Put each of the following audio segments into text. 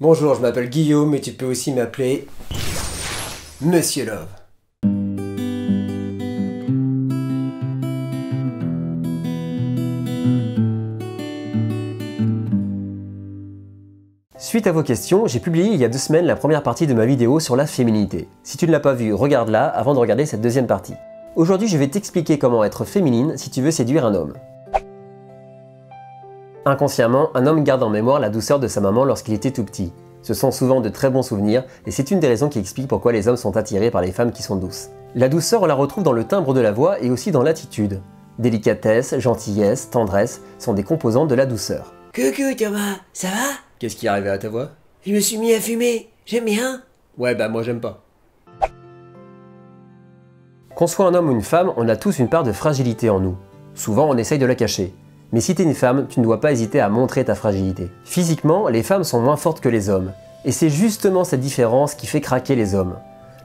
Bonjour, je m'appelle Guillaume, mais tu peux aussi m'appeler Monsieur Love. Suite à vos questions, j'ai publié il y a 2 semaines la première partie de ma vidéo sur la féminité. Si tu ne l'as pas vue, regarde-la avant de regarder cette deuxième partie. Aujourd'hui, je vais t'expliquer comment être féminine si tu veux séduire un homme. Inconsciemment, un homme garde en mémoire la douceur de sa maman lorsqu'il était tout petit. Ce sont souvent de très bons souvenirs et c'est une des raisons qui explique pourquoi les hommes sont attirés par les femmes qui sont douces. La douceur, on la retrouve dans le timbre de la voix et aussi dans l'attitude. Délicatesse, gentillesse, tendresse sont des composantes de la douceur. Coucou Thomas, ça va? Qu'est-ce qui est arrivé à ta voix? Je me suis mis à fumer, j'aime bien. Ouais, bah moi j'aime pas. Qu'on soit un homme ou une femme, on a tous une part de fragilité en nous. Souvent, on essaye de la cacher. Mais si t'es une femme, tu ne dois pas hésiter à montrer ta fragilité. Physiquement, les femmes sont moins fortes que les hommes. Et c'est justement cette différence qui fait craquer les hommes.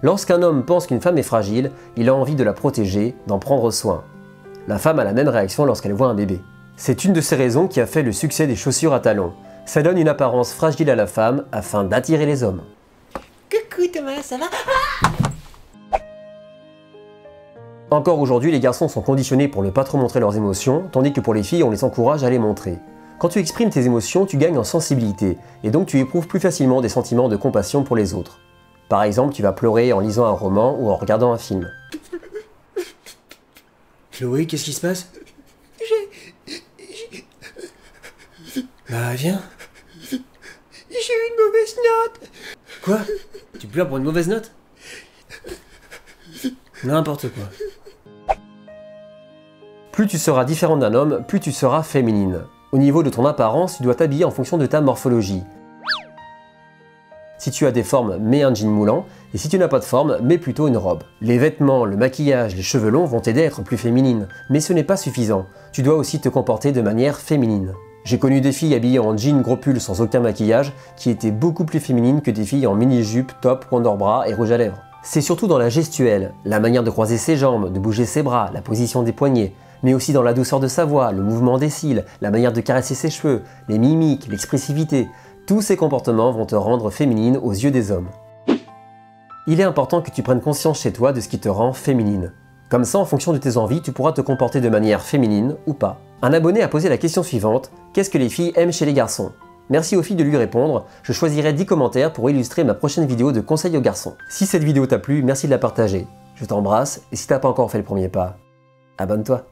Lorsqu'un homme pense qu'une femme est fragile, il a envie de la protéger, d'en prendre soin. La femme a la même réaction lorsqu'elle voit un bébé. C'est une de ces raisons qui a fait le succès des chaussures à talons. Ça donne une apparence fragile à la femme afin d'attirer les hommes. Coucou Thomas, ça va? Encore aujourd'hui, les garçons sont conditionnés pour ne pas trop montrer leurs émotions, tandis que pour les filles, on les encourage à les montrer. Quand tu exprimes tes émotions, tu gagnes en sensibilité, et donc tu éprouves plus facilement des sentiments de compassion pour les autres. Par exemple, tu vas pleurer en lisant un roman ou en regardant un film. Chloé, qu'est-ce qui se passe? Bah viens. J'ai eu une mauvaise note. Quoi? Tu pleures pour une mauvaise note? N'importe quoi. Plus tu seras différente d'un homme, plus tu seras féminine. Au niveau de ton apparence, tu dois t'habiller en fonction de ta morphologie. Si tu as des formes, mets un jean moulant, et si tu n'as pas de forme, mets plutôt une robe. Les vêtements, le maquillage, les cheveux longs vont t'aider à être plus féminine, mais ce n'est pas suffisant. Tu dois aussi te comporter de manière féminine. J'ai connu des filles habillées en jean gros pull sans aucun maquillage, qui étaient beaucoup plus féminines que des filles en mini-jupe, top, bras et rouge à lèvres. C'est surtout dans la gestuelle, la manière de croiser ses jambes, de bouger ses bras, la position des poignets, mais aussi dans la douceur de sa voix, le mouvement des cils, la manière de caresser ses cheveux, les mimiques, l'expressivité. Tous ces comportements vont te rendre féminine aux yeux des hommes. Il est important que tu prennes conscience chez toi de ce qui te rend féminine. Comme ça, en fonction de tes envies, tu pourras te comporter de manière féminine ou pas. Un abonné a posé la question suivante: qu'est-ce que les filles aiment chez les garçons? Merci aux filles de lui répondre, je choisirai 10 commentaires pour illustrer ma prochaine vidéo de conseils aux garçons. Si cette vidéo t'a plu, merci de la partager. Je t'embrasse, et si t'as pas encore fait le premier pas, abonne-toi.